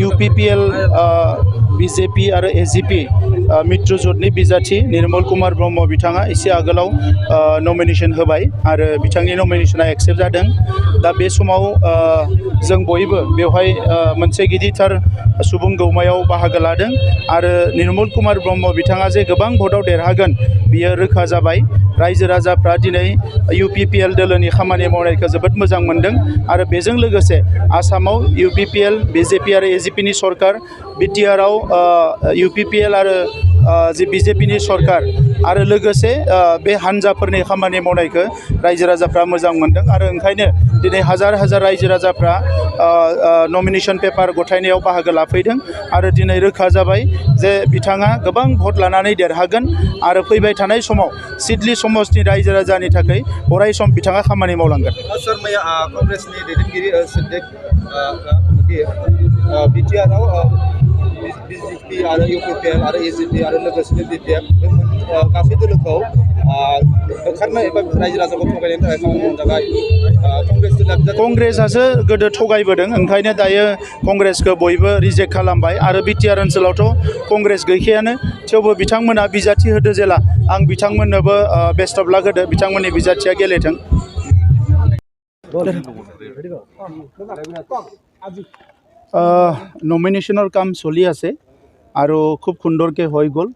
UPPL BJP आरो AGP मित्र जथनि बिजाथि निर्मल कुमार ब्रह्म बिथाङा एसे आगोलाव नमिनेशन होबाय आरो बिथांनि नमिनेशना एक्सेप्ट जादों। दा बे समाव जों बयबो बेवहाय मोनसे गिदिरथार सुबुं गौमायाव बाहागो लादों आरो निर्मल कुमार ब्रह्म बिथाङा जे गोबां भटआव देरहागोन बियो रोखा जाबाय। रायजो राजाफ्रा दिनै UPPL दोलोनि खामानि मावनायखौ जोबोद मोजां मोनदों आरो बेजों लोगोसे आसामाव UPPL BJP आरो AGP नि सरकार BTR आव UPPL आरो जे BJP नि सरकार आरो लोगोसे बे हानजाफोरनि खामानि मावनायखौ रायजो राजाफ्रा मोजां मोनदों आरो ओंखायनो दिनै हाजार हाजार रायजो राजाफ्रा नमिनेशन पेपार गथायनायाव बाहागो लाफैदों आरो दिनै रोखा जाबाय जे बिथाङा गोबां भट लानानै देरहागोन आरो फैबाय थानाय समाव सिडली समष्टिनि रायजो राजानि थाखाय अराय सम बिथाङा खामानि मावलांगोन। सर मैया कांग्रेसनि दैदेनगिरि सिद्दिक BTR आव BJP आरो UPPL आरो AGP आरो लोगोसेनो BPF बे गासै दोलोखौ ओंखारनो एबा रायजो राजाखौ थगायनायनि थाखाय खामानि मावनो थाखाय कंग्रेसआसो गोदो थगायबोदों ओंखायनो दायो कंग्रेसखौ बयबो रिजेक्ट खालामबाय आरो BTR ओनसोलावथ' कंग्रेस गैखायानो थेवबो बिथांमोना बिजाथि होदो जेला आं बिथांमोननोबो बेस्ट अफ लाक होदो बिथांमोननि बिजाथिया गेलेथों। নমিনেশনের কাম চলি আছে আৰু খুব সুন্দৰকৈ হৈ গ'ল।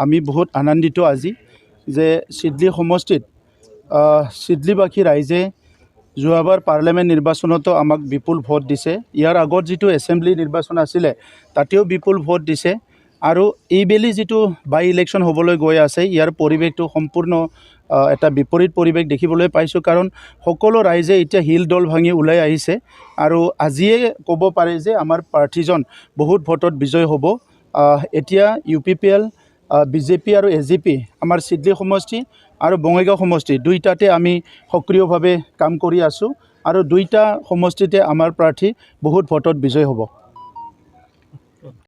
আমি বহুত আনন্দিত আজি যে সিডলি সমষ্টিত সিডলিবাসী ৰাইজে যোৱাবাৰ পাৰ্লিয়ামেণ্ট নিৰ্বাচনতো আমাক বিপুল ভোট দিছে। ইয়াৰ আগত যিটো এছেম্বলি নিৰ্বাচন আছিলে তাতেও বিপুল ভোট দিছে আৰু এইবেলি যিটো বাই ইলেকশ্যন হ'বলৈ গৈ আছে ইয়াৰ পৰিৱেশটো সম্পূৰ্ণ এটা বিপৰীত পৰিৱেশ দেখিবলৈ পাইছোঁ কাৰণ সকলো ৰাইজে এতিয়া হিল দল ভাঙি ওলাই আহিছে আৰু আজিয়ে ক'ব পাৰে যে আমাৰ প্ৰাৰ্থীজন বহুত ভোটত বিজয় হ'ব। এতিয়া UPPL BJP আৰু AGP আমাৰ সিডলি সমষ্টি আৰু বঙাইগাঁও সমষ্টি দুইটাতে আমি সক্ৰিয়ভাৱে কাম কৰি আছোঁ আৰু দুইটা সমষ্টিতে আমাৰ প্ৰাৰ্থী বহুত ভোটত বিজয় হ'ব।